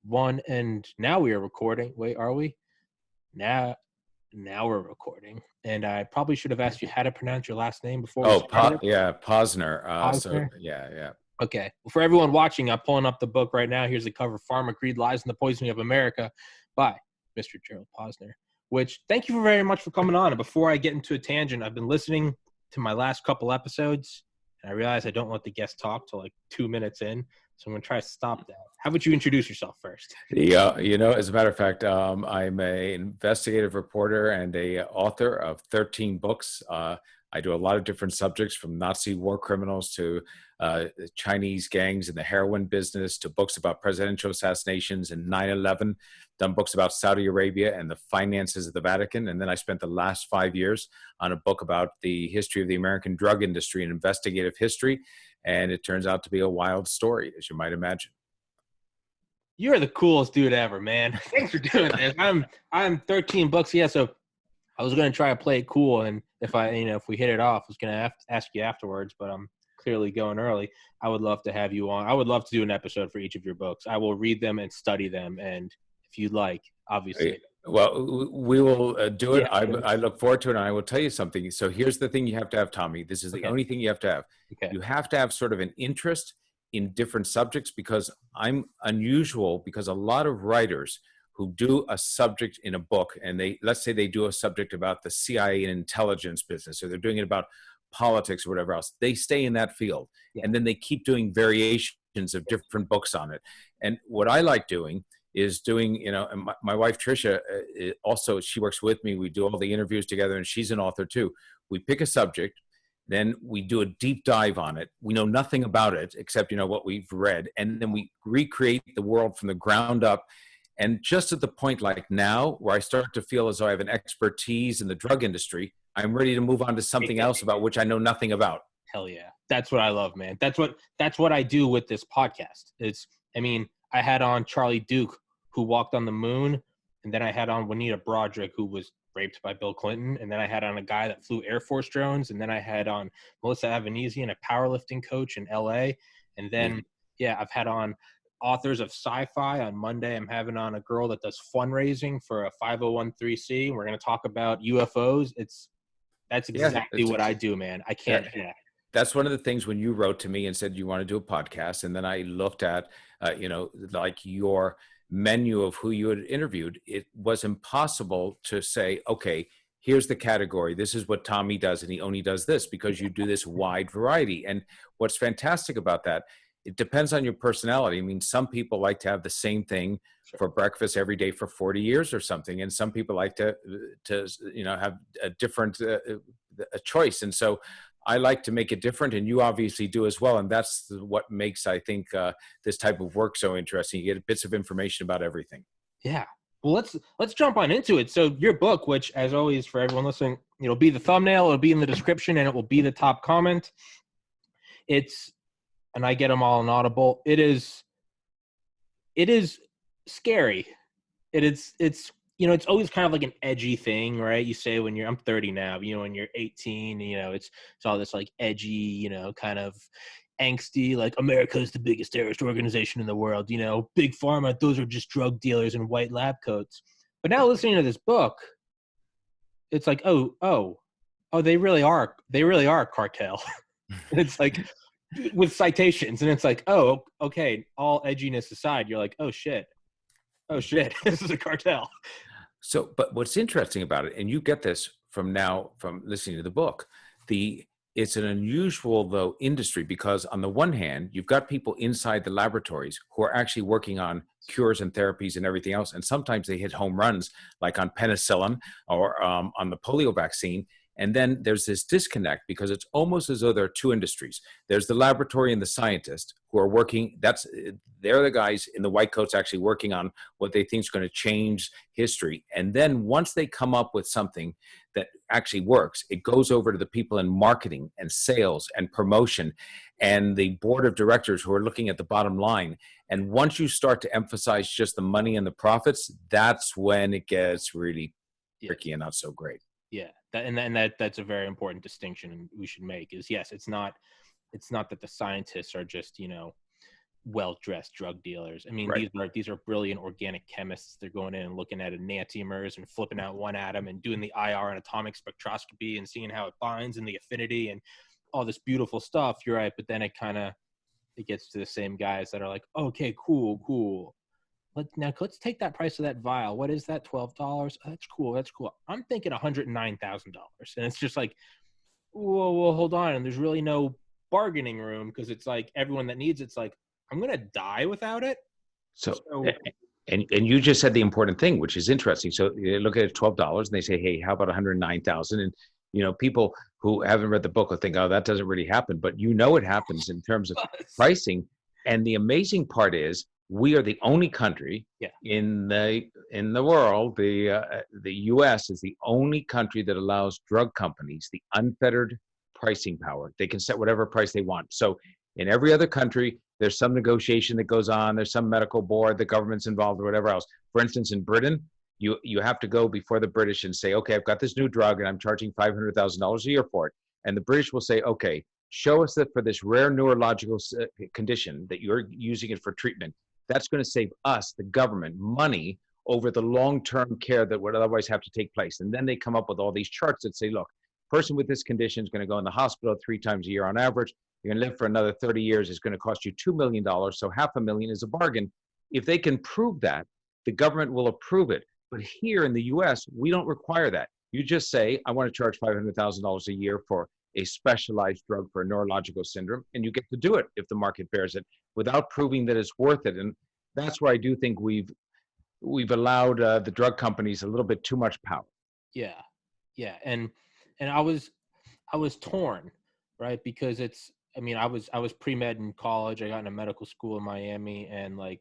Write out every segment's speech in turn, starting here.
one, and now we are recording. Wait, are we? Now we're recording. And I probably should have asked you how to pronounce your last name before we started. Posner. Posner? Yeah. Okay. Well, for everyone watching, I'm pulling up the book right now. Here's the cover: Pharma Creed, Lies, and the Poisoning of America by Mr. Gerald Posner. Which, thank you very much for coming on. And before I get into a tangent, I've been listening to my last couple episodes, and I realize I don't let the guests talk till like 2 minutes in. So I'm going to try to stop that. How about you introduce yourself first? Yeah, as a matter of fact, I'm an investigative reporter and a author of 13 books. I do a lot of different subjects, from Nazi war criminals to Chinese gangs in the heroin business, to books about presidential assassinations and 9/11, done books about Saudi Arabia and the finances of the Vatican. And then I spent the last 5 years on a book about the history of the American drug industry and investigative history. And it turns out to be a wild story, as you might imagine. You're the coolest dude ever, man. Thanks for doing this. I'm 13 books. Yeah, so I was going to try to play it cool, and if we hit it off, I was going to ask you afterwards, but I'm clearly going early. I would love to have you on. I would love to do an episode for each of your books. I will read them and study them, and if you'd like, obviously. Well, we will do it. Yeah, I look forward to it, and I will tell you something. So here's the thing you have to have, Tommy. This is the only thing you have to have. Okay. You have to have sort of an interest in different subjects, because I'm unusual, because a lot of writers who do a subject in a book, and let's say they do a subject about the CIA and intelligence business, or they're doing it about politics or whatever else, they stay in that field. Yeah. And then they keep doing variations of different books on it. And what I like doing is doing, and my wife, Tricia, also, she works with me. We do all the interviews together, and she's an author too. We pick a subject, then we do a deep dive on it. We know nothing about it except, what we've read. And then we recreate the world from the ground up. And just at the point like now, where I start to feel as though I have an expertise in the drug industry, I'm ready to move on to something else about which I know nothing about. Hell yeah. That's what I love, man. That's what I do with this podcast. I had on Charlie Duke, who walked on the moon, and then I had on Juanita Broderick, who was raped by Bill Clinton, and then I had on a guy that flew Air Force drones, and then I had on Melissa Avanesian, a powerlifting coach in LA, and then I've had on authors of sci-fi. On Monday, I'm having on a girl that does fundraising for a 501(c)(3). We're going to talk about UFOs. That's exactly what I do, man. I can't. Yeah. That's one of the things when you wrote to me and said you want to do a podcast, and then I looked at, like your menu of who you had interviewed. It was impossible to say, okay, here's the category. This is what Tommy does, and he only does this, because you do this wide variety. And what's fantastic about that, it depends on your personality. I mean, some people like to have the same thing for breakfast every day for 40 years or something. And some people like to have a different a choice. And so I like to make it different, and you obviously do as well. And that's what makes, I think, this type of work so interesting. You get bits of information about everything. Yeah. Well, let's jump on into it. So your book, which, as always, for everyone listening, it'll be the thumbnail, it'll be in the description, and it will be the top comment. And I get them all on Audible. It is scary. It's always kind of like an edgy thing, right? You say when I'm 30 now, when you're 18, it's all this like edgy, kind of angsty, like America is the biggest terrorist organization in the world, big pharma, those are just drug dealers in white lab coats. But now listening to this book, it's like, oh, they really are a cartel. And it's like, with citations, and it's like, oh, okay, all edginess aside, you're like, oh shit, this is a cartel. So, but what's interesting about it, and you get this from listening to the book, it's an unusual, though, industry, because on the one hand, you've got people inside the laboratories who are actually working on cures and therapies and everything else, and sometimes they hit home runs, like on penicillin or on the polio vaccine. And then there's this disconnect, because it's almost as though there are two industries. There's the laboratory and the scientist who are working. They're the guys in the white coats actually working on what they think is going to change history. And then once they come up with something that actually works, it goes over to the people in marketing and sales and promotion and the board of directors who are looking at the bottom line. And once you start to emphasize just the money and the profits, that's when it gets really tricky and not so great. Yeah, that's a very important distinction we should make. Is yes, it's not that the scientists are just well-dressed drug dealers. I mean, Right. these are brilliant organic chemists. They're going in and looking at enantiomers and flipping out one atom and doing the IR and atomic spectroscopy and seeing how it binds and the affinity and all this beautiful stuff. You're right, but then it gets to the same guys that are like, okay, cool. Let's take that price of that vial. What is that? $12? Oh, that's cool. I'm thinking $109,000, and it's just like, whoa, hold on. And there's really no bargaining room, because it's like everyone that needs it's like, I'm gonna die without it. So, So and you just said the important thing, which is interesting. So they look at $12 and they say, hey, how about 109,000? And people who haven't read the book will think, oh, that doesn't really happen, but it happens in terms of pricing. And the amazing part is, we are the only country in the world. The U.S. is the only country that allows drug companies the unfettered pricing power. They can set whatever price they want. So in every other country, there's some negotiation that goes on. There's some medical board, the government's involved, or whatever else. For instance, in Britain, you have to go before the British and say, okay, I've got this new drug and I'm charging $500,000 a year for it. And the British will say, okay, show us that for this rare neurological condition that you're using it for treatment, that's going to save us, the government, money over the long-term care that would otherwise have to take place. And then they come up with all these charts that say, look, person with this condition is going to go in the hospital 3 times a year on average. You're going to live for another 30 years. It's going to cost you $2 million. So $500,000 is a bargain. If they can prove that, the government will approve it. But here in the US, we don't require that. You just say, I want to charge $500,000 a year for a specialized drug for a neurological syndrome, and you get to do it if the market bears it, without proving that it's worth it. And that's where I do think we've allowed the drug companies a little bit too much power. Yeah. And I was torn, right? Because I was pre-med in college. I got into medical school in Miami, and like,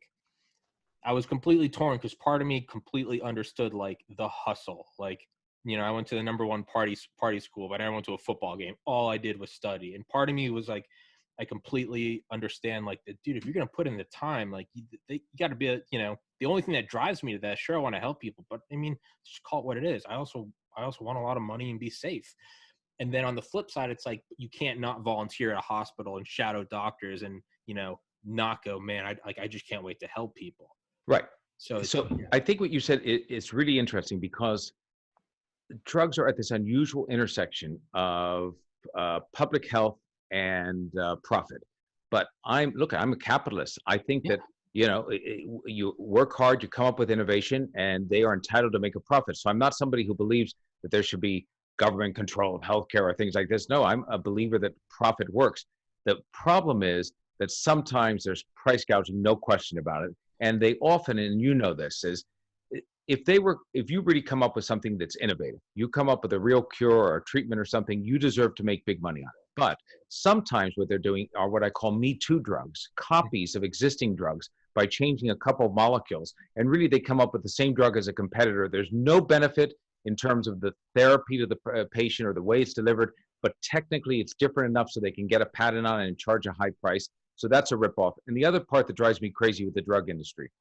I was completely torn, because part of me completely understood like the hustle. Like, I went to the number one party school, but I never went to a football game. All I did was study. And part of me was like, I completely understand, like, dude, if you're going to put in the time, like, you got to be, the only thing that drives me to that, sure, I want to help people, but I mean, just call it what it is. I also want a lot of money and be safe. And then on the flip side, it's like, you can't not volunteer at a hospital and shadow doctors and, not go, man, I just can't wait to help people. Right. So I think what you said is really interesting, because drugs are at this unusual intersection of public health and profit. But I'm a capitalist. I think that, you work hard, you come up with innovation, and they are entitled to make a profit. So I'm not somebody who believes that there should be government control of healthcare or things like this. No, I'm a believer that profit works. The problem is that sometimes there's price gouging, no question about it. And they often, and this, is if you really come up with something that's innovative, you come up with a real cure or a treatment or something, you deserve to make big money on it. But sometimes what they're doing are what I call Me Too drugs, copies of existing drugs, by changing a couple of molecules. And really, they come up with the same drug as a competitor. There's no benefit in terms of the therapy to the patient or the way it's delivered, but technically it's different enough so they can get a patent on it and charge a high price. So that's a ripoff. And the other part that drives me crazy with the drug industry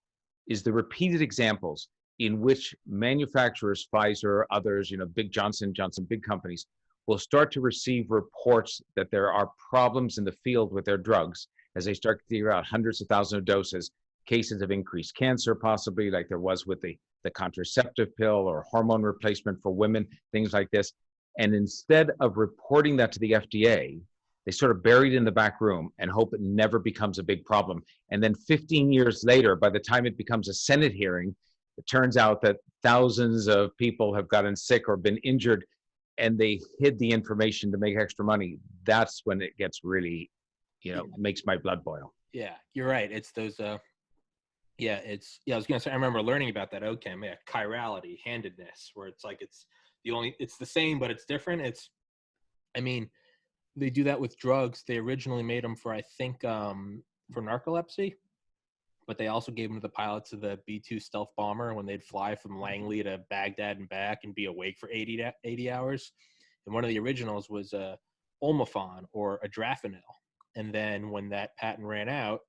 is the repeated examples in which manufacturers, Pfizer, others, big Johnson & Johnson, big companies, will start to receive reports that there are problems in the field with their drugs as they start to figure out hundreds of thousands of doses, cases of increased cancer, possibly like there was with the contraceptive pill or hormone replacement for women, things like this. And instead of reporting that to the FDA, they sort of bury it in the back room and hope it never becomes a big problem. And then 15 years later, by the time it becomes a Senate hearing, it turns out that thousands of people have gotten sick or been injured, and they hid the information to make extra money. That's when it gets really, makes my blood boil. Yeah, you're right. It's those, I was going to say, I remember learning about that OCHEM, chirality, handedness, where it's like, it's the same, but it's different. They do that with drugs. They originally made them for, I think, for narcolepsy, but they also gave them to the pilots of the B-2 stealth bomber when they'd fly from Langley to Baghdad and back and be awake for 80 hours. And one of the originals was Olmafon or adrafinil. And then when that patent ran out,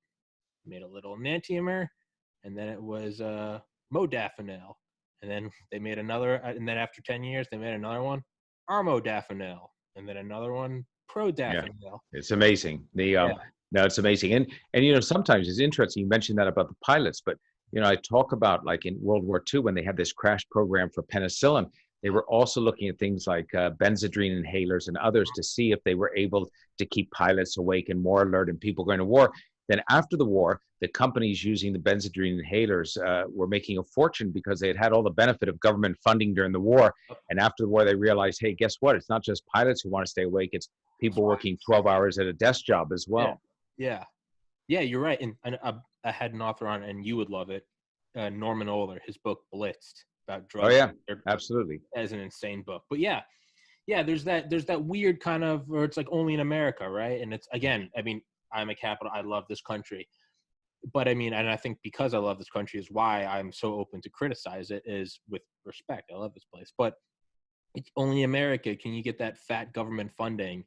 made a little enantiomer, and then it was modafinil. And then they made another, and then after 10 years, they made another one, armodafinil, and then another one, prodafinil. Yeah, it's amazing. No, it's amazing. And sometimes it's interesting. You mentioned that about the pilots, but I talk about like in World War II when they had this crash program for penicillin, they were also looking at things like benzodrine inhalers and others to see if they were able to keep pilots awake and more alert and people going to war. Then after the war, the companies using the benzodrine inhalers were making a fortune because they had all the benefit of government funding during the war. And after the war, they realized, hey, guess what? It's not just pilots who want to stay awake. It's people working 12 hours at a desk job as well. Yeah. Yeah, you're right. And I had an author on, and you would love it, Norman Ohler, his book Blitzed about drugs. Oh yeah, absolutely. As an insane book. But yeah, there's that weird kind of, or it's like only in America, right? And it's, again, I mean, I'm a capital. I love this country, but I mean, and I think because I love this country is why I'm so open to criticize it, is with respect. I love this place, but it's only America can you get that fat government funding,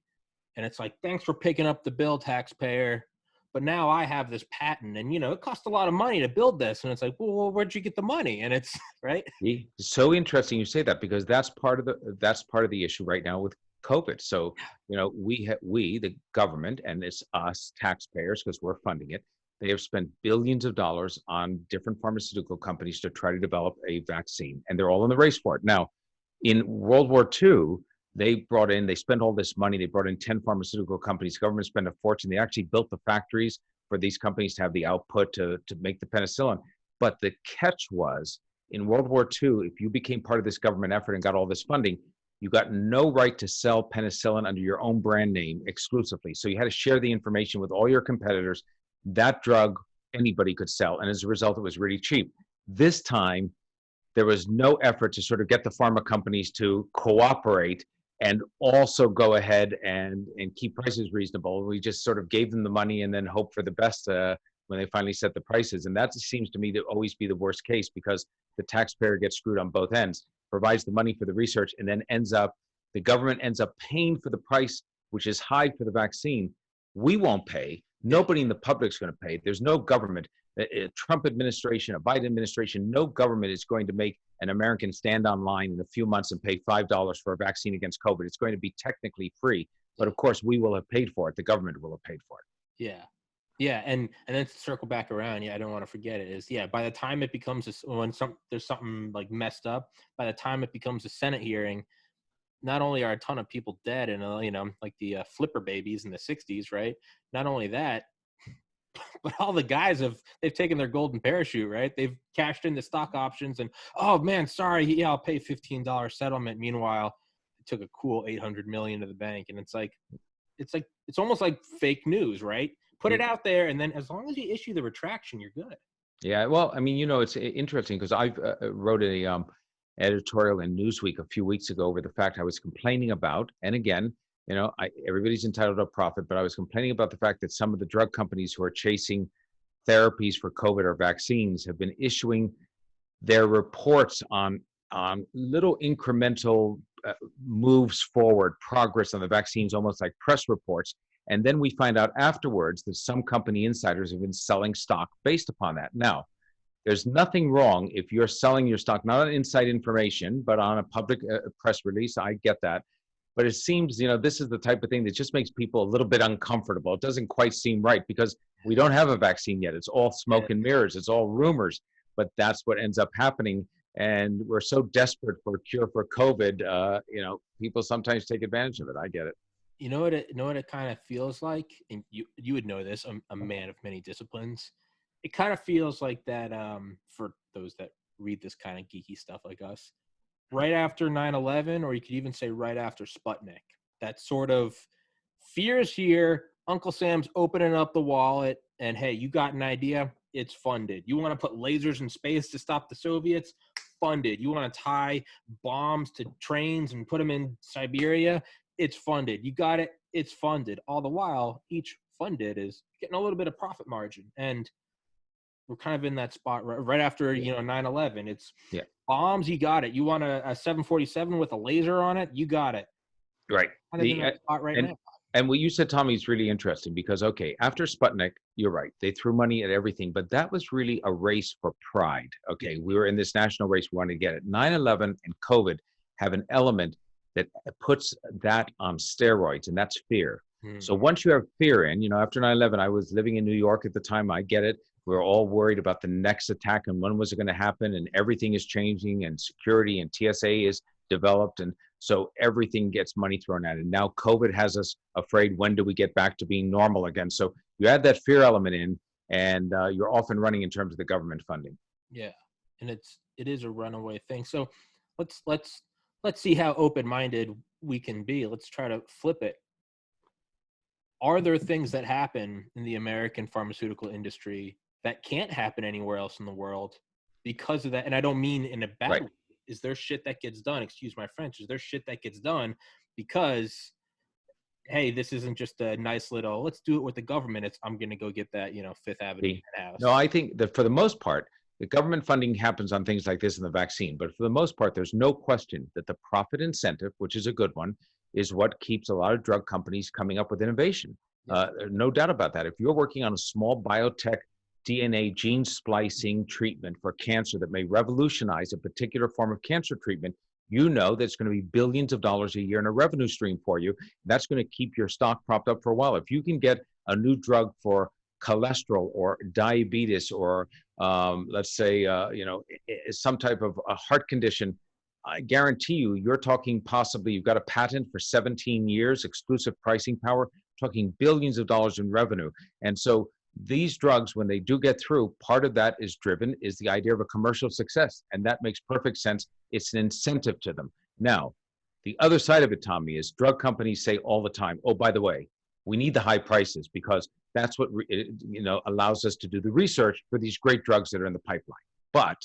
and it's like, thanks for picking up the bill, taxpayer. But now I have this patent, and it cost a lot of money to build this, and it's like, well, where'd you get the money? And it's right. It's so interesting you say that, because that's part of the issue right now with COVID. So we the government, and it's us taxpayers because we're funding it. They have spent billions of dollars on different pharmaceutical companies to try to develop a vaccine, and they're all in the race for it. Now, in World War II, they spent all this money. They brought in 10 pharmaceutical companies. Government spent a fortune. They actually built the factories for these companies to have the output to make the penicillin. But the catch was, in World War II, if you became part of this government effort and got all this funding, you got no right to sell penicillin under your own brand name exclusively. So you had to share the information with all your competitors. That drug, anybody could sell. And as a result, it was really cheap. This time, there was no effort to sort of get the pharma companies to cooperate and also go ahead and keep prices reasonable. We just sort of gave them the money and then hope for the best when they finally set the prices. And that seems to me to always be the worst case, because the taxpayer gets screwed on both ends, provides the money for the research, and then the government ends up paying for the price, which is high for the vaccine. We won't pay. Nobody in the public's going to pay. There's no government. A Trump administration, a Biden administration, no government is going to make an American stand online in a few months and pay $5 for a vaccine against COVID. It's going to be technically free, but of course we will have paid for it. The government will have paid for it. Yeah, and then to circle back around, I don't want to forget it, is by the time it becomes there's something like messed up, by the time it becomes a Senate hearing, not only are a ton of people dead, and like the flipper babies in the 60s, right? Not only that, but all the guys they've taken their golden parachute, right? They've cashed in the stock options, and oh man, sorry, I'll pay $15 settlement. Meanwhile, it took a cool $800 million to the bank, and it's almost like fake news, right? Put it out there, and then as long as you issue the retraction, you're good. Yeah, well, I mean, it's interesting because I wrote a editorial in Newsweek a few weeks ago over the fact I was complaining about, and again, everybody's entitled to a profit, but I was complaining about the fact that some of the drug companies who are chasing therapies for COVID or vaccines have been issuing their reports on little incremental moves forward, progress on the vaccines, almost like press reports. And then we find out afterwards that some company insiders have been selling stock based upon that. Now, there's nothing wrong if you're selling your stock, not on inside information, but on a public press release. I get that. But it seems, this is the type of thing that just makes people a little bit uncomfortable. It doesn't quite seem right because we don't have a vaccine yet. It's all smoke and mirrors. It's all rumors. But that's what ends up happening. And we're so desperate for a cure for COVID, people sometimes take advantage of it. I get it. You know what it kind of feels like? And you would know this, a man of many disciplines. It kind of feels like that for those that read this kind of geeky stuff like us. Right after 9/11, or you could even say right after Sputnik, that sort of fear's here. Uncle Sam's opening up the wallet, and hey, you got an idea? It's funded. You want to put lasers in space to stop the Soviets? Funded. You want to tie bombs to trains and put them in Siberia? It's funded. You got it? It's funded. All the while, each funded is getting a little bit of profit margin, and we're kind of in that spot right after 9/11. It's bombs. You got it. You want a 747 with a laser on it? You got it. Right. Kind of in that spot right now. And what you said, Tommy, is really interesting because, okay, after Sputnik, you're right. They threw money at everything, but that was really a race for pride. Okay, we were in this national race. We wanted to get it. 9/11 and COVID have an element that puts that on steroids, and that's fear. So once you have fear in, after 9/11, I was living in New York at the time. I get it. We were all worried about the next attack and when was it going to happen, and everything is changing, and security and TSA is developed. And so everything gets money thrown at it. Now COVID has us afraid, when do we get back to being normal again? So you add that fear element in, and you're off and running in terms of the government funding. Yeah. And it is a runaway thing. So let's see how open-minded we can be. Let's try to flip it. Are there things that happen in the American pharmaceutical industry that can't happen anywhere else in the world because of that? And I don't mean in a bad way. Is there shit that gets done? Excuse my French. Is there shit that gets done because, hey, this isn't just a nice little, let's do it with the government. It's, I'm going to go get that, Fifth Avenue house. No, I think that for the most part, the government funding happens on things like this in the vaccine. But for the most part, there's no question that the profit incentive, which is a good one, is what keeps a lot of drug companies coming up with innovation. No doubt about that. If you're working on a small biotech DNA gene splicing treatment for cancer that may revolutionize a particular form of cancer treatment, you know that's going to be billions of dollars a year in a revenue stream for you. That's going to keep your stock propped up for a while. If you can get a new drug for cholesterol or diabetes or let's say, some type of a heart condition, I guarantee you, you're talking possibly, you've got a patent for 17 years, exclusive pricing power, talking billions of dollars in revenue. And so these drugs, when they do get through, part of that is the idea of a commercial success. And that makes perfect sense. It's an incentive to them. Now, the other side of it, Tommy, is drug companies say all the time, oh, by the way, we need the high prices because that's what allows us to do the research for these great drugs that are in the pipeline. But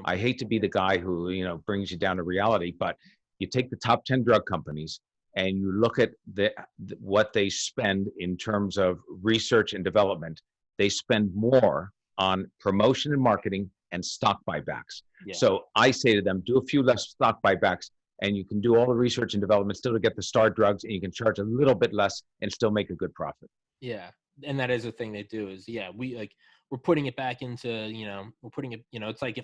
I hate to be the guy who brings you down to reality, but you take the top 10 drug companies and you look at what they spend in terms of research and development. They spend more on promotion and marketing and stock buybacks. Yeah. So I say to them, do a few less stock buybacks, and you can do all the research and development still to get the star drugs, and you can charge a little bit less and still make a good profit. Yeah. And that is the thing they do is, we're putting it back into, we're putting it, it's like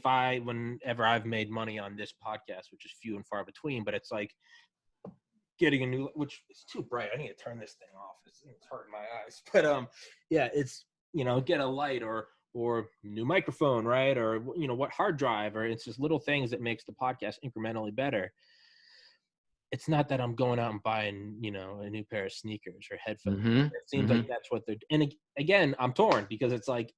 whenever I've made money on this podcast, which is few and far between, but it's like getting a new, which is too bright. I need to turn this thing off. It's hurting my eyes. But it's, get a light or new microphone, right? Or, what hard drive, or it's just little things that makes the podcast incrementally better. It's not that I'm going out and buying, a new pair of sneakers or headphones. Mm-hmm. It seems like that's what they're, and again, I'm torn because it's like,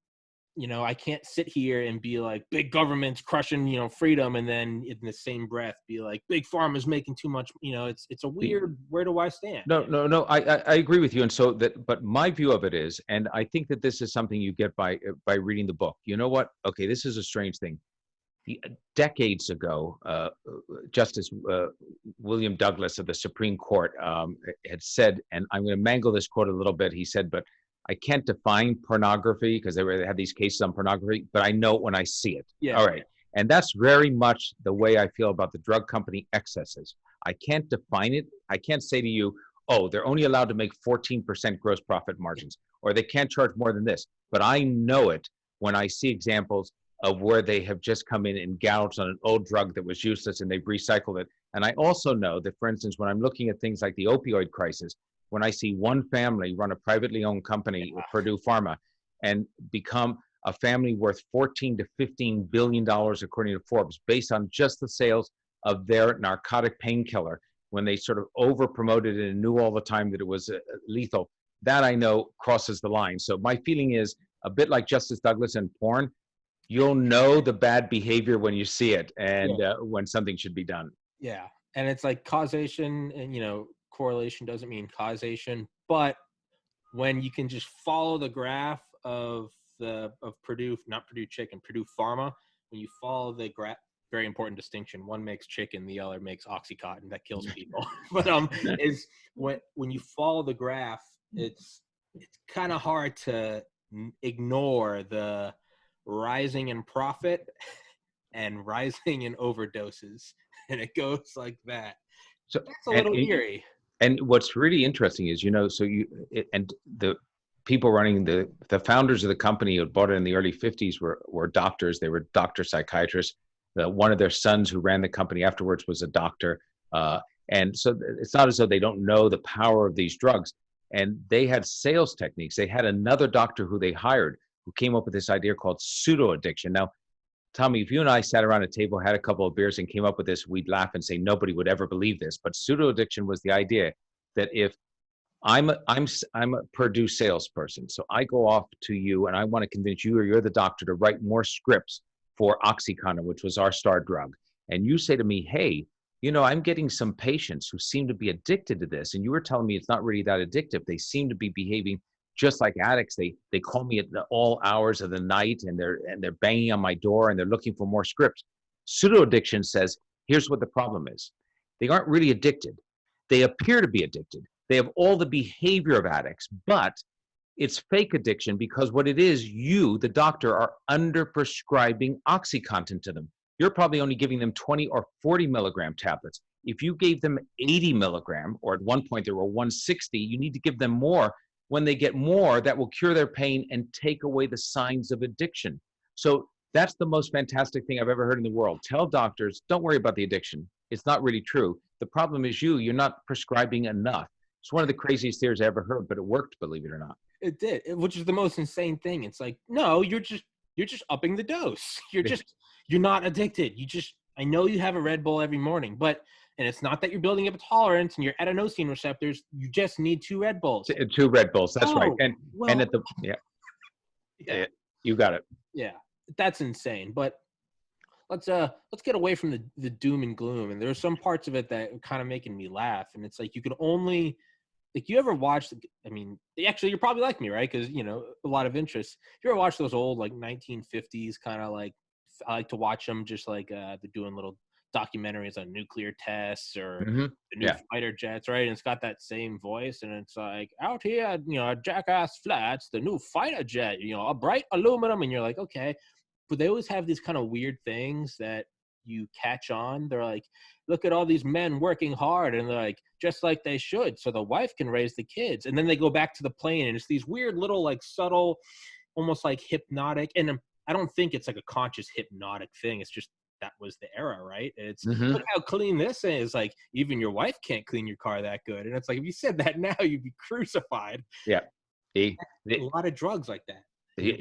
I can't sit here and be like, big government's crushing, freedom, and then in the same breath be like, big pharma's making too much. It's a weird, where do I stand? No, I agree with you. And so but my view of it is, and I think that this is something you get by reading the book. You know what? Okay, this is a strange thing. Decades ago, Justice William Douglas of the Supreme Court had said, and I'm going to mangle this quote a little bit. He said, but I can't define pornography because they had these cases on pornography, but I know it when I see it. Yeah. All right. And that's very much the way I feel about the drug company excesses. I can't define it. I can't say to you, oh, they're only allowed to make 14% gross profit margins, or they can't charge more than this. But I know it when I see examples of where they have just come in and gouged on an old drug that was useless and they've recycled it. And I also know that, for instance, when I'm looking at things like the opioid crisis, when I see one family run a privately owned company, Purdue Pharma, and become a family worth $14 to $15 billion, according to Forbes, based on just the sales of their narcotic painkiller, when they sort of over promoted it and knew all the time that it was lethal, that I know crosses the line. So my feeling is a bit like Justice Douglas and porn. You'll know the bad behavior when you see it, and when something should be done. Yeah. And it's like causation and, correlation doesn't mean causation, but when you can just follow the graph of Purdue, not Purdue Chicken, Purdue Pharma, when you follow the graph, very important distinction. One makes chicken, the other makes Oxycontin that kills people. But is when you follow the graph, it's kind of hard to ignore the rising in profit and rising in overdoses, and it goes like that. So that's a little eerie. And what's really interesting is, and the people running the founders of the company who bought it in the early 50s were doctors. They were doctor psychiatrists. One of their sons who ran the company afterwards was a doctor. And so it's not as though they don't know the power of these drugs. And they had sales techniques. They had another doctor who they hired who came up with this idea called pseudo addiction. Now, Tommy, if you and I sat around a table, had a couple of beers, and came up with this, we'd laugh and say nobody would ever believe this. But pseudo addiction was the idea that if I'm a Purdue salesperson, so I go off to you and I want to convince you, or you're the doctor, to write more scripts for OxyContin, which was our star drug. And you say to me, hey, I'm getting some patients who seem to be addicted to this. And you were telling me it's not really that addictive. They seem to be behaving just like addicts. They call me at all hours of the night, and they're banging on my door, and they're looking for more scripts. Pseudo addiction says, here's what the problem is. They aren't really addicted. They appear to be addicted. They have all the behavior of addicts, but it's fake addiction because what it is, you, the doctor, are under-prescribing OxyContin to them. You're probably only giving them 20 or 40 milligram tablets. If you gave them 80 milligram, or at one point there were 160, you need to give them more. When they get more, that will cure their pain and take away the signs of addiction. So that's the most fantastic thing I've ever heard in the world. Tell doctors, don't worry about the addiction. It's not really true. The problem is you're not prescribing enough. It's one of the craziest theories I ever heard, but it worked, believe it or not. It did, which is the most insane thing. It's like, no, you're just upping the dose. You're not addicted. I know you have a Red Bull every morning, and it's not that you're building up a tolerance and your adenosine receptors. You just need 2 Red Bulls. 2 Red Bulls. That's right. And at the, yeah, you got it. Yeah, that's insane. But let's get away from the doom and gloom. And there's some parts of it that are kind of making me laugh. And it's like, you can only, like, you ever watch, actually, you're probably like me, right? Because, a lot of interest. You ever watch those old, like, 1950s kind of, like, I like to watch them just like they're doing little documentaries on nuclear tests or the new fighter jets, right? And it's got that same voice, and it's like, out here, at Jackass Flats, the new fighter jet, a bright aluminum, and you're like, okay. But they always have these kind of weird things that you catch on. They're like, look at all these men working hard, and they're like, just like they should, so the wife can raise the kids. And then they go back to the plane, and it's these weird little, like, subtle, almost like hypnotic, and I don't think it's like a conscious hypnotic thing. It's just that was the era, right? It's look how clean this is. Like, even your wife can't clean your car that good. And it's like, if you said that now, you'd be crucified. Yeah. A lot of drugs like that.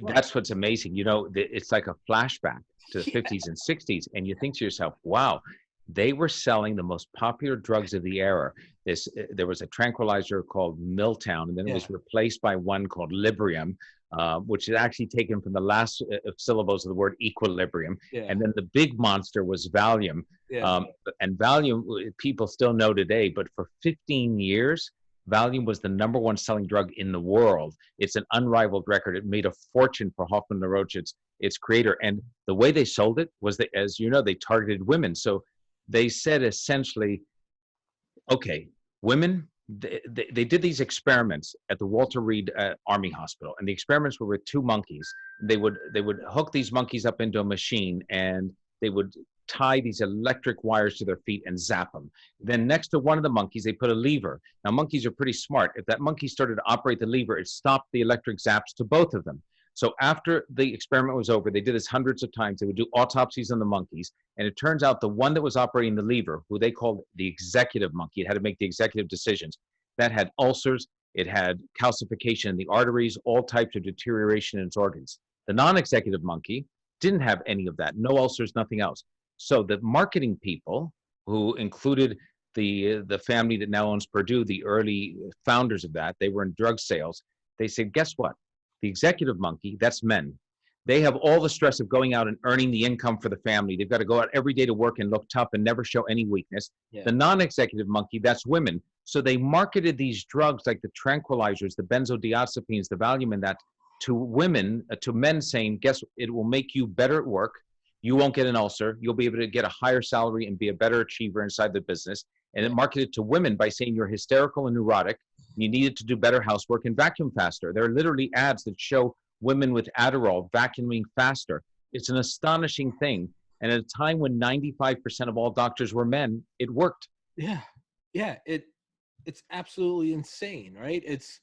That's what's amazing. It's like a flashback to the 50s and 60s. And you think to yourself, wow, they were selling the most popular drugs of the era. There was a tranquilizer called Milltown, and then it was replaced by one called Librium, which is actually taken from the last syllables of the word equilibrium. And then the big monster was Valium. And Valium, people still know today, but for 15 years, Valium was the #1 selling drug in the world. It's an unrivaled record. It made a fortune for Hoffman LaRoche, its creator. And the way they sold it was that, as you know, they targeted women. So they said essentially, okay, women, they did these experiments at the Walter Reed Army Hospital, and the experiments were with 2 monkeys. They would hook these monkeys up into a machine, and they would tie these electric wires to their feet and zap them. Then next to one of the monkeys, they put a lever. Now, monkeys are pretty smart. If that monkey started to operate the lever, it stopped the electric zaps to both of them. So after the experiment was over, they did this hundreds of times. They would do autopsies on the monkeys. And it turns out the one that was operating the lever, who they called the executive monkey, it had to make the executive decisions, that had ulcers, it had calcification in the arteries, all types of deterioration in its organs. The non-executive monkey didn't have any of that, no ulcers, nothing else. So the marketing people, who included the family that now owns Purdue, the early founders of that, they were in drug sales. They said, guess what? The executive monkey, that's men. They have all the stress of going out and earning the income for the family. They've got to go out every day to work and look tough and never show any weakness. The non-executive monkey, that's women. So they marketed these drugs like the tranquilizers, the benzodiazepines, the Valium, and that to women, to men, saying, guess, it will make you better at work. You won't get an ulcer. You'll be able to get a higher salary and be a better achiever inside the business. And it marketed to women by saying you're hysterical and neurotic. You needed to do better housework and vacuum faster. There are literally ads that show women with Adderall vacuuming faster. It's an astonishing thing. And at a time when 95% of all doctors were men, it worked. Yeah. It's absolutely insane, right? It's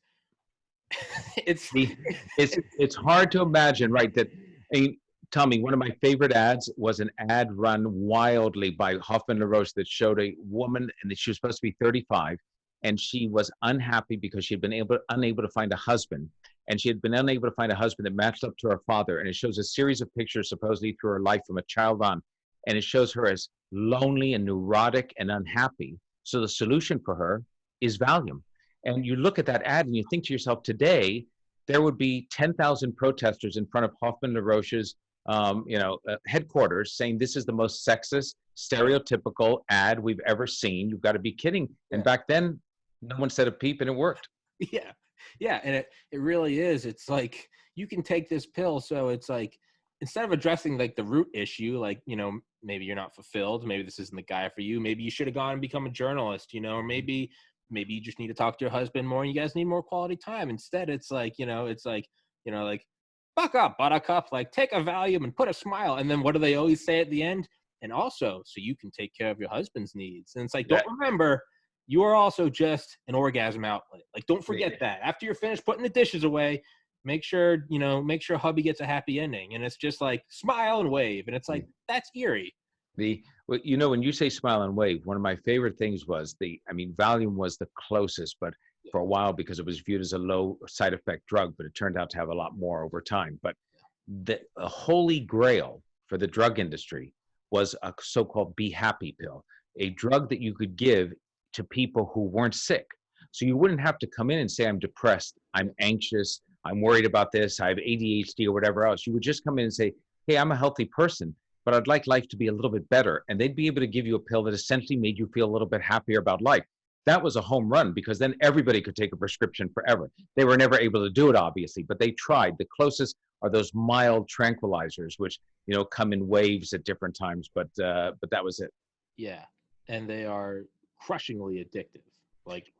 hard to imagine, right? That, I mean, Tommy, one of my favorite ads was an ad run wildly by Hoffman LaRoche that showed a woman, and she was supposed to be 35, and she was unhappy because she had been unable to find a husband. And she had been unable to find a husband that matched up to her father. And it shows a series of pictures supposedly through her life from a child on. And it shows her as lonely and neurotic and unhappy. So the solution for her is Valium. And you look at that ad and you think to yourself, today, there would be 10,000 protesters in front of Hoffman LaRoche's headquarters saying this is the most sexist, stereotypical ad we've ever seen. You've got to be kidding. And back then, no one said a peep and it worked. Yeah. Yeah. And it really is. It's like, you can take this pill. So it's like, instead of addressing like the root issue, like, maybe you're not fulfilled. Maybe this isn't the guy for you. Maybe you should have gone and become a journalist, or maybe you just need to talk to your husband more and you guys need more quality time. Instead, it's like, like, buck up, buttercup, like take a Valium and put a smile. And then what do they always say at the end? And also, so you can take care of your husband's needs. And it's like, don't remember, you are also just an orgasm outlet. Like, don't forget that. After you're finished putting the dishes away, make sure hubby gets a happy ending. And it's just like, smile and wave. And it's like, that's eerie. When you say smile and wave, one of my favorite things was Valium was the closest, but for a while, because it was viewed as a low side effect drug, but it turned out to have a lot more over time. But the holy grail for the drug industry was a so-called Be Happy pill, a drug that you could give to people who weren't sick. So you wouldn't have to come in and say, I'm depressed, I'm anxious, I'm worried about this, I have ADHD or whatever else. You would just come in and say, hey, I'm a healthy person, but I'd like life to be a little bit better. And they'd be able to give you a pill that essentially made you feel a little bit happier about life. That was a home run, because then everybody could take a prescription forever. They were never able to do it, obviously, but they tried. The closest are those mild tranquilizers, which, come in waves at different times, but that was it. Yeah. And they are crushingly addictive. Like,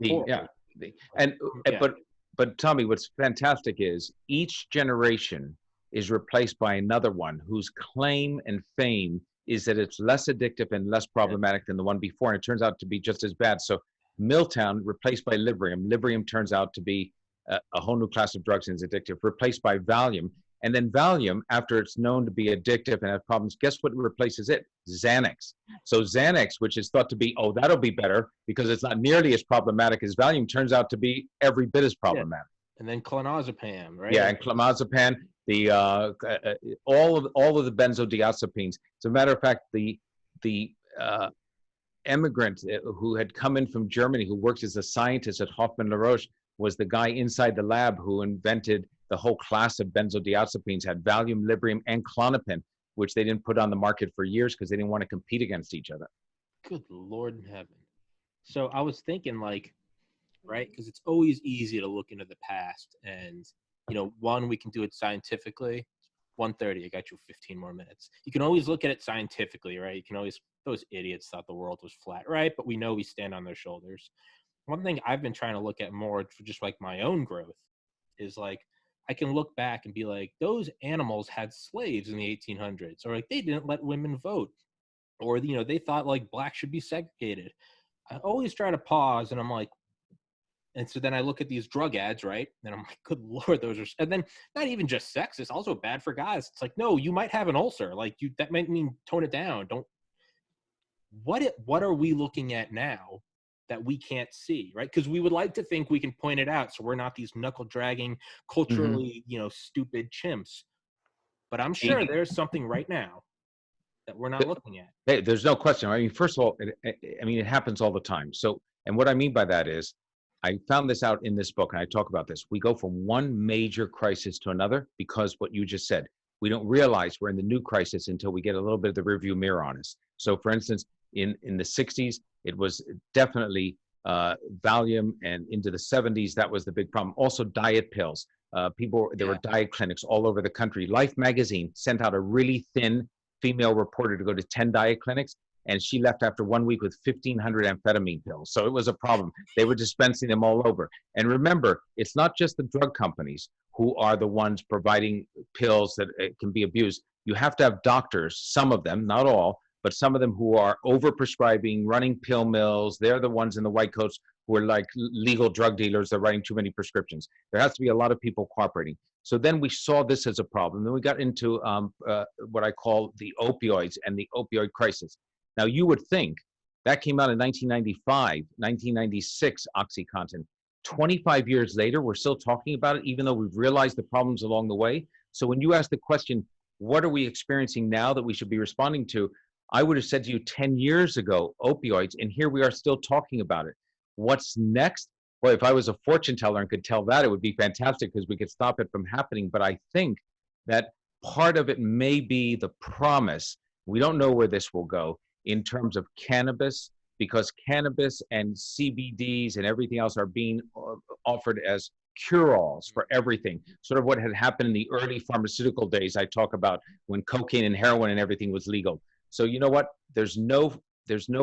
but Tommy, what's fantastic is each generation is replaced by another one whose claim and fame is that it's less addictive and less problematic than the one before, and it turns out to be just as bad. So Milltown replaced by Librium. Librium turns out to be a whole new class of drugs and is addictive, replaced by Valium. And then Valium, after it's known to be addictive and have problems, guess what replaces it? Xanax. So Xanax, which is thought to be, that'll be better because it's not nearly as problematic as Valium, turns out to be every bit as problematic. Yeah. And then clonazepam, right? Yeah, and clonazepam, all of the benzodiazepines. As a matter of fact, the immigrant who had come in from Germany, who worked as a scientist at Hoffman LaRoche, was the guy inside the lab who invented the whole class of benzodiazepines, had Valium, Librium, and Klonopin, which they didn't put on the market for years because they didn't want to compete against each other. Good Lord in heaven. So I was thinking, like, right, because it's always easy to look into the past, and one, we can do it scientifically. 1:30, I got you 15 more minutes. You can always look at it scientifically, right? You can always, those idiots thought the world was flat, right? But we know we stand on their shoulders. One thing I've been trying to look at more for just like my own growth is like, I can look back and be like, those animals had slaves in the 1800s, or like they didn't let women vote, or they thought like blacks should be segregated. I always try to pause, and I'm like, and so then I look at these drug ads, right? And I'm like, good Lord, those are, and then not even just sexist, also bad for guys. It's like, no, you might have an ulcer. Like that might mean tone it down. Don't, what are we looking at now that we can't see, right? Because we would like to think we can point it out so we're not these knuckle-dragging, culturally, stupid chimps. But I'm sure there's something right now that we're not looking at. Hey, there's no question. I mean, first of all, it happens all the time. So, and what I mean by that is, I found this out in this book, and I talk about this. We go from one major crisis to another because what you just said, we don't realize we're in the new crisis until we get a little bit of the rearview mirror on us. So, for instance, in the 60s, it was definitely Valium, and into the 70s, that was the big problem. Also, diet pills. There were diet clinics all over the country. Life magazine sent out a really thin female reporter to go to 10 diet clinics, and she left after 1 week with 1,500 amphetamine pills. So it was a problem. They were dispensing them all over. And remember, it's not just the drug companies who are the ones providing pills that can be abused. You have to have doctors, some of them, not all, but some of them who are overprescribing, running pill mills. They're the ones in the white coats who are like legal drug dealers. They're writing too many prescriptions. There has to be a lot of people cooperating. So then we saw this as a problem. Then we got into what I call the opioids and the opioid crisis. Now, you would think That came out in 1995, 1996, OxyContin. 25 years later, we're still talking about it, even though we've realized the problems along the way. So when you ask the question, what are we experiencing now that we should be responding to? I would have said to you 10 years ago, opioids, and here we are still talking about it. What's next? Boy, if I was a fortune teller and could tell that, it would be fantastic because we could stop it from happening. But I think that part of it may be the promise. We don't know where this will go in terms of cannabis, because cannabis and CBDs and everything else are being offered as cure-alls for everything. Sort of what had happened in the early pharmaceutical days I talk about, when cocaine and heroin and everything was legal. So you know what? There's no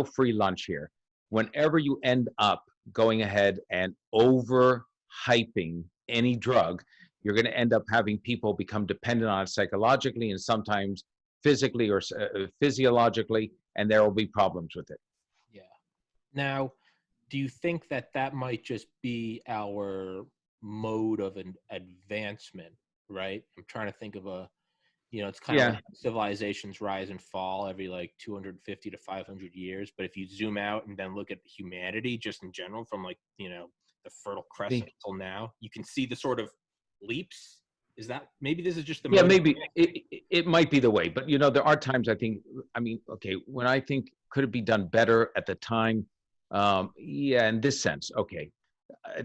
free lunch here. Whenever you end up going ahead and overhyping any drug, you're going to end up having people become dependent on it psychologically and sometimes physically or physiologically, and there will be problems with it. Yeah. Now, do you think that that might just be our mode of an advancement, right? I'm trying to think of a, it's kind of like civilizations rise and fall every like 250 to 500 years. But if you zoom out and then look at humanity just in general from like, the Fertile Crescent until now, you can see the sort of leaps. Is that, maybe this is just the mode? Maybe it might be the way, but there are times okay, when I think, could it be done better at the time? In this sense, okay.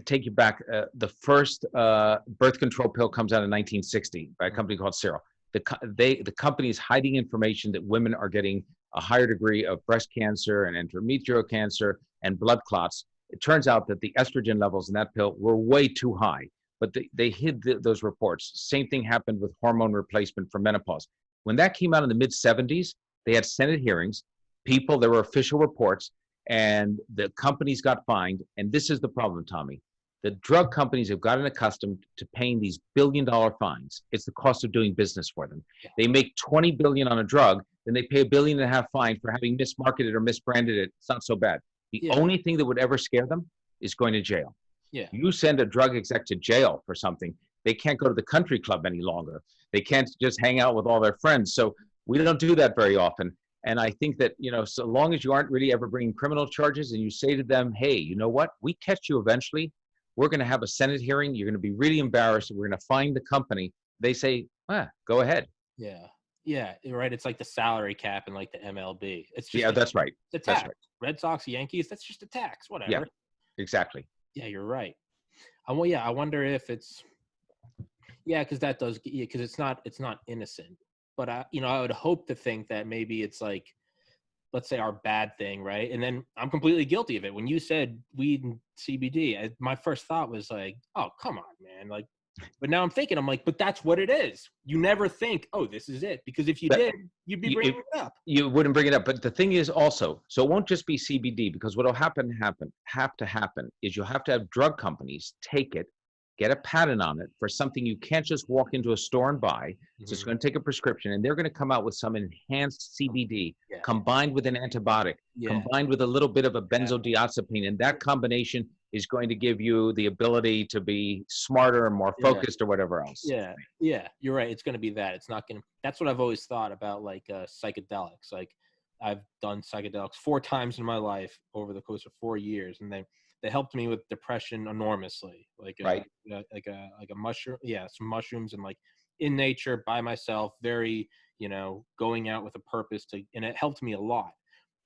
Take you back. The first birth control pill comes out in 1960 by a company called Serum. The company is hiding information that women are getting a higher degree of breast cancer and endometrial cancer and blood clots. It turns out that the estrogen levels in that pill were way too high, but they hid those reports. Same thing happened with hormone replacement for menopause. When that came out in the mid 70s, they had Senate hearings, there were official reports, and the companies got fined. And this is the problem, Tommy. The drug companies have gotten accustomed to paying these billion-dollar fines. It's the cost of doing business for them. They make $20 billion on a drug, then they pay $1.5 billion fine for having mismarketed or misbranded it. It's not so bad. The only thing that would ever scare them is going to jail. You send a drug exec to jail for something, they can't go to the country club any longer. They can't just hang out with all their friends. So we don't do that very often. And I think that, so long as you aren't really ever bringing criminal charges and you say to them, hey, you know what, we catch you eventually, we're going to have a Senate hearing, you're going to be really embarrassed, we're going to fine the company. They say, go ahead. Yeah, right. It's like the salary cap and like the MLB. It's just that's right. It's a tax. That's right. Red Sox, Yankees, that's just a tax, whatever. Yeah, exactly. Yeah, you're right. I wonder if it's, because that does, because it's not innocent. But I would hope to think that maybe it's like, let's say our bad thing, right? And then I'm completely guilty of it. When you said weed and CBD, my first thought was like, oh, come on, man. Like, but now I'm thinking, I'm like, but that's what it is. You never think, oh, this is it. Because if you did, you'd be bringing it up. You wouldn't bring it up. But the thing is also, so it won't just be CBD, because what will have to happen is you'll have to have drug companies take it, get a patent on it for something you can't just walk into a store and buy. So it's going to take a prescription, and they're going to come out with some enhanced CBD combined with an antibiotic, combined with a little bit of a benzodiazepine. And that combination is going to give you the ability to be smarter and more focused or whatever else. Yeah, you're right. It's going to be that. It's not going to, that's what I've always thought about, like psychedelics. Like I've done psychedelics 4 times in my life over the course of 4 years. And they helped me with depression enormously. Like a mushroom, some mushrooms, and like in nature by myself, very, going out with a purpose and it helped me a lot.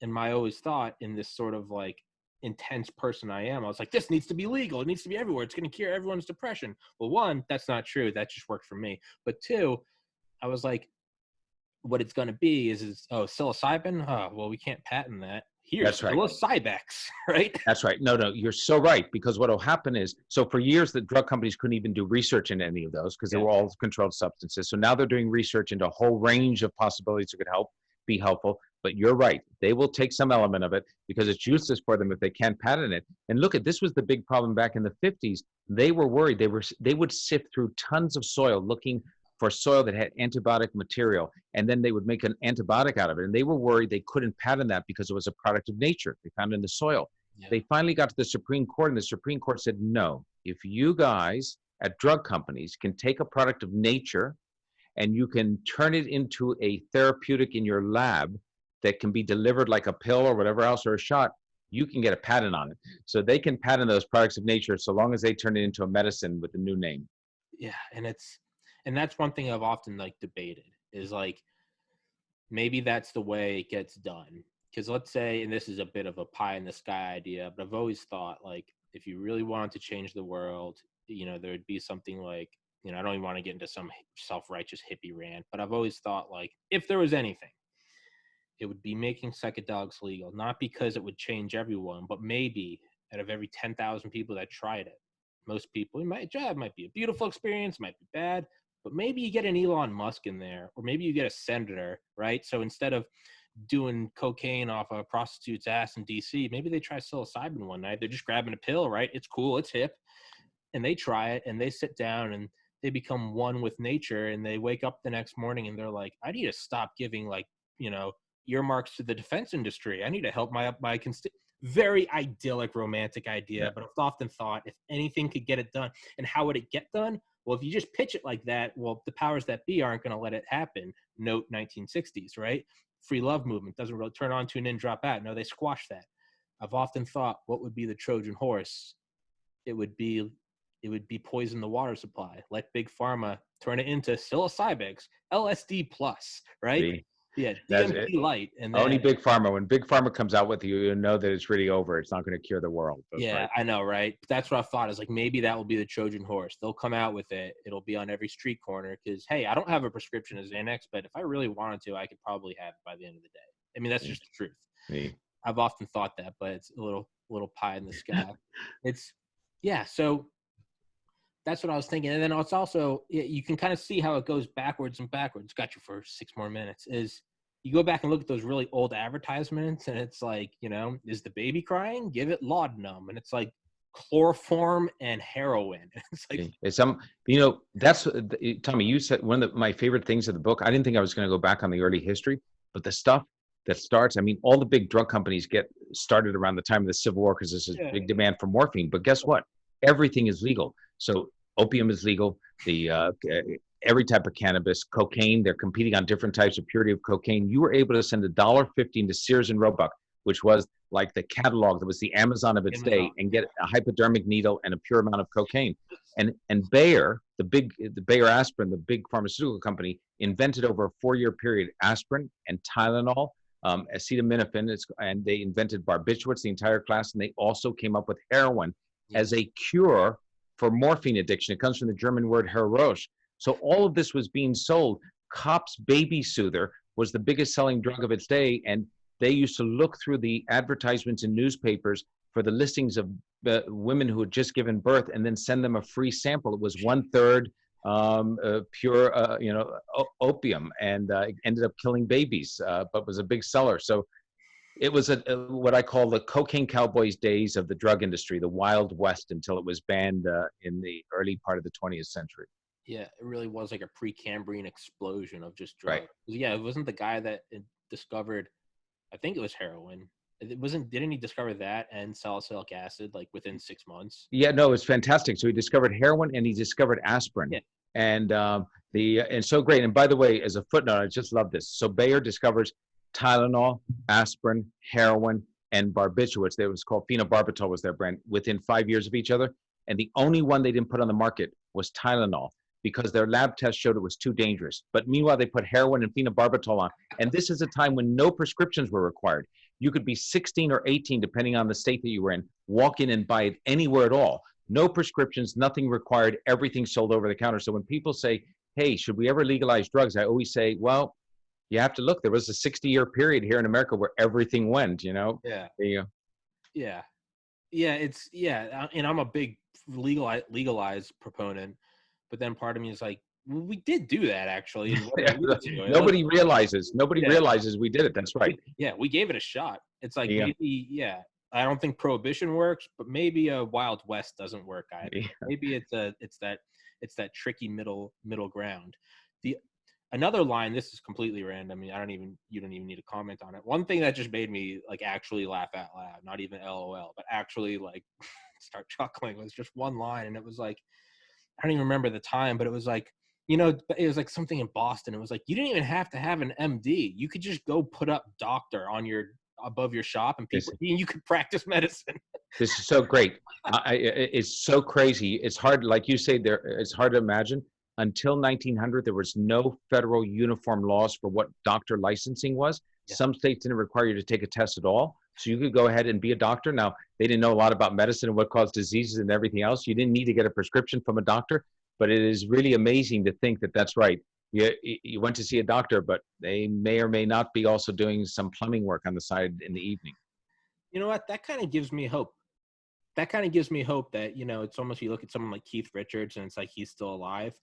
And my always thought, in this sort of like intense person I am, I was like, this needs to be legal. It needs to be everywhere. It's going to cure everyone's depression. Well, 1, that's not true. That just worked for me. But 2, I was like, what it's going to be is psilocybin. Oh, well, we can't patent that. Here's psilocybex, right? That's right. No, you're so right. Because what will happen is, so for years, the drug companies couldn't even do research into any of those because they were all controlled substances. So now they're doing research into a whole range of possibilities that could be helpful. But you're right. They will take some element of it because it's useless for them if they can't patent it. And look, this was the big problem back in the 50s. They were worried. They would sift through tons of soil looking for soil that had antibiotic material, and then they would make an antibiotic out of it. And they were worried they couldn't patent that because it was a product of nature. They found it in the soil. They finally got to the Supreme Court, and the Supreme Court said, no, if you guys at drug companies can take a product of nature and you can turn it into a therapeutic in your lab, that can be delivered like a pill or whatever else, or a shot, you can get a patent on it. So they can patent those products of nature so long as they turn it into a medicine with a new name. Yeah, and that's one thing I've often like debated is like maybe that's the way it gets done. Because let's say, and this is a bit of a pie in the sky idea, but I've always thought like if you really wanted to change the world, there would be something like, I don't even want to get into some self-righteous hippie rant, but I've always thought like if there was anything, it would be making psychedelics legal, not because it would change everyone, but maybe out of every 10,000 people that tried it, most people, it might be a beautiful experience, might be bad, but maybe you get an Elon Musk in there, or maybe you get a senator, right? So instead of doing cocaine off a prostitute's ass in DC, maybe they try psilocybin one night. They're just grabbing a pill, right? It's cool, it's hip, and they try it, and they sit down and they become one with nature, and they wake up the next morning and they're like, I need to stop giving like, earmarks to the defense industry. I need to help my very idyllic, romantic idea. Yeah. But I've often thought if anything could get it done, and how would it get done? Well, if you just pitch it like that, well, the powers that be aren't going to let it happen. Note 1960s, right? Free love movement doesn't really turn on, tune in, drop out. No, they squash that. I've often thought, what would be the Trojan horse? It would be poison the water supply. Let big pharma turn it into psilocybix, LSD plus, right? See, Yeah, that's it. DMT light, and Only then big pharma. When big pharma comes out with you, you know that it's really over. It's not going to cure the world. That's yeah, right. I know, right? That's what I thought is like maybe that will be the Trojan horse. They'll come out with it. It'll be on every street corner because hey, I don't have a prescription as Xanax, but if I really wanted to, I could probably have it by the end of the day. I mean, that's See, just the truth. see. I've often thought that, but it's a little pie in the sky. It's yeah, so that's what I was thinking. And then it's also, you can kind of see how it goes backwards and backwards. Got you for 6 more minutes. Is you go back and look at those really old advertisements, and it's like, is the baby crying? Give it laudanum. And it's like chloroform and heroin. It's like, It's that's Tommy, you said one of my favorite things of the book. I didn't think I was going to go back on the early history, but the stuff that starts, I mean, all the big drug companies get started around the time of the Civil War because there's a big demand for morphine. But guess what? Everything is legal. So opium is legal. Every type of cannabis, cocaine, they're competing on different types of purity of cocaine. You were able to send $1.50 into Sears and Roebuck, which was like the catalog that was the Amazon of its day, and get a hypodermic needle and a pure amount of cocaine. And Bayer, the Bayer aspirin, the big pharmaceutical company, invented over a 4-year period aspirin and Tylenol, acetaminophen, and they invented barbiturates, the entire class, and they also came up with heroin as a cure for morphine addiction. It comes from the German word Heroisch. So all of this was being sold. Cop's Baby Soother was the biggest selling drug of its day, and they used to look through the advertisements in newspapers for the listings of women who had just given birth, and then send them a free sample. It was 1/3 pure, opium, and ended up killing babies, but was a big seller. So it was what I call the cocaine cowboys days of the drug industry, the Wild West, until it was banned in the early part of the 20th century. yeah, it really was like a Precambrian explosion of just Right. drugs. Yeah, it wasn't the guy that discovered, I think it was heroin. Didn't he discover that and salicylic acid like within 6 months? Yeah, no, it's fantastic. So he discovered heroin and he discovered aspirin. Yeah. And and so great. And by the way, as a footnote, I just love this. So Bayer discovers Tylenol, aspirin, heroin, and barbiturates. It was called phenobarbital was their brand within 5 years of each other. And the only one they didn't put on the market was Tylenol because their lab test showed it was too dangerous. But meanwhile, they put heroin and phenobarbital on. And this is a time when no prescriptions were required. You could be 16 or 18, depending on the state that you were in, walk in and buy it anywhere at all. No prescriptions, nothing required, everything sold over the counter. So when people say, hey, should we ever legalize drugs? I always say, well, you have to look. There was a 60-year period here in America where everything went, Yeah. Yeah. Yeah. And I'm a big legalized proponent, but then part of me is like, well, we did do that actually. Nobody realizes we did it. That's right. Yeah, we gave it a shot. It's like Yeah. maybe, I don't think prohibition works, but maybe a Wild West doesn't work either. Yeah. Maybe it's that tricky middle ground. Another line, this is completely random. I mean, you don't even need to comment on it. One thing that just made me like actually laugh out loud, not even LOL, but actually like start chuckling, was just one line, and it was like, I don't even remember the time, but it was like, You know, it was like something in Boston. It was like, you didn't even have to have an MD. You could just go put up doctor on your above your shop, and This, people, you could practice medicine. this is so great. It's so crazy. It's hard, like you say, there. It's hard to imagine. Until 1900, there was no federal uniform laws for what doctor licensing was. Yeah. Some states didn't require you to take a test at all. So you could go ahead and be a doctor. Now, they didn't know a lot about medicine and what caused diseases and everything else. You didn't need to get a prescription from a doctor, but it is really amazing to think that that's right. You went to see a doctor, but they may or may not be also doing some plumbing work on the side in the evening. You know what? That kind of gives me hope. That kind of gives me hope that, you know, it's almost, you look at someone like Keith Richards and it's like he's still alive.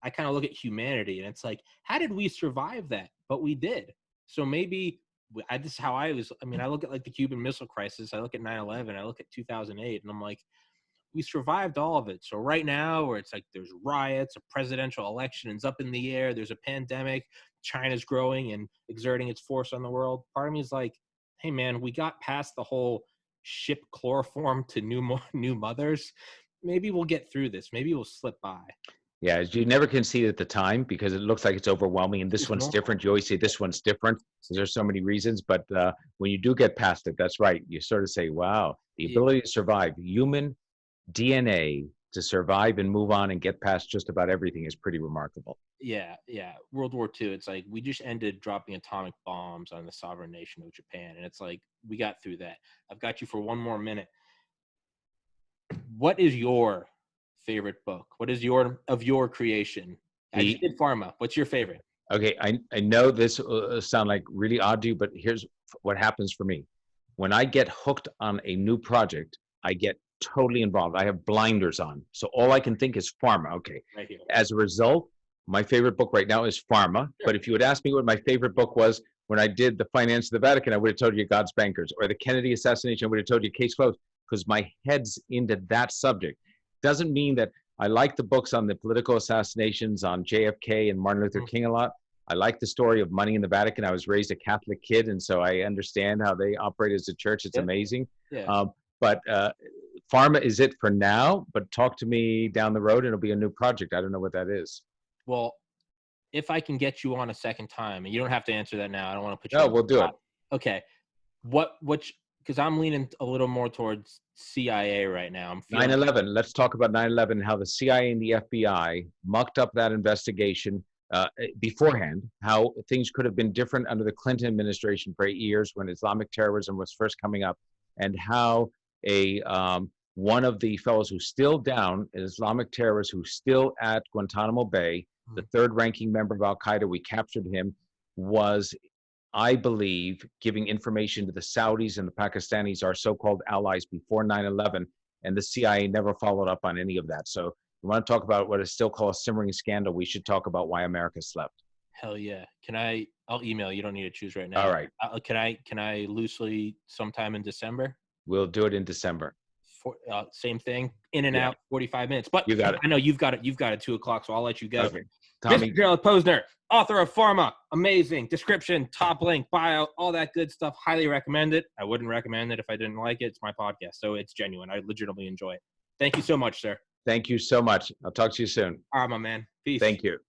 I kind of look at humanity and it's like, how did we survive that? But we did. So maybe this is how I mean, I look at like the Cuban Missile Crisis. I look at 9/11. I look at 2008 and I'm like, we survived all of it. So right now where it's like there's riots, a presidential election is up in the air, there's a pandemic, China's growing and exerting its force on the world. Part of me is like, hey man, we got past the whole ship chloroform to new mothers. Maybe we'll get through this. Maybe we'll slip by. Yeah, you never can see it at the time because it looks like it's overwhelming and this one's different. You always say this one's different. So there's so many reasons, but when you do get past it, that's right. You sort of say, wow, the ability to survive, human DNA to survive and move on and get past just about everything is pretty remarkable. Yeah. World War II, it's like we just ended dropping atomic bombs on the sovereign nation of Japan. And it's like, we got through that. I've got you for one more minute. What is your favorite book? What is your creation? I just did pharma. What's your favorite? Okay, I know this will sound like really odd to you, but here's what happens for me. When I get hooked on a new project, I get totally involved. I have blinders on. So all I can think is pharma. Okay. Right here. As a result, my favorite book right now is Pharma. Sure. But if you would ask me what my favorite book was when I did The Finance of the Vatican, I would have told you God's Bankers. Or the Kennedy assassination, I would have told you Case Closed, because my head's into that subject. Doesn't mean that I like the books on the political assassinations on JFK and Martin Luther King a lot. I like the story of money in the Vatican. I was raised a Catholic kid, and so I understand how they operate as a church. It's amazing. Yeah. But pharma is it for now, but talk to me down the road and it'll be a new project. I don't know what that is. Well, if I can get you on a second time, and you don't have to answer that now. I don't want to put you on we'll do it. Okay. Because I'm leaning a little more towards CIA right now. I'm 9/11. Let's talk about 9/11 and how the CIA and the FBI mucked up that investigation beforehand, how things could have been different under the Clinton administration for 8 years when Islamic terrorism was first coming up, and how one of the fellows who's still down, an Islamic terrorist who's still at Guantanamo Bay, the third ranking member of Al-Qaeda, we captured him, was, I believe, giving information to the Saudis and the Pakistanis, our so-called allies, before 9/11, and the CIA never followed up on any of that. So you want to talk about what is still called a simmering scandal, we should talk about why America slept. Hell yeah. I'll email. You don't need to choose right now. All right. Can I loosely sometime in December? We'll do it in December. Same thing, in and out, 45 minutes. But you got it. I know you've got it at 2:00, so I'll let you go. Okay. Tommy. Mr. Gerald Posner, author of Pharma, amazing description, top link, bio, all that good stuff. Highly recommend it. I wouldn't recommend it if I didn't like it. It's my podcast, so it's genuine. I legitimately enjoy it. Thank you so much, sir. Thank you so much. I'll talk to you soon. All right, my man. Peace. Thank you.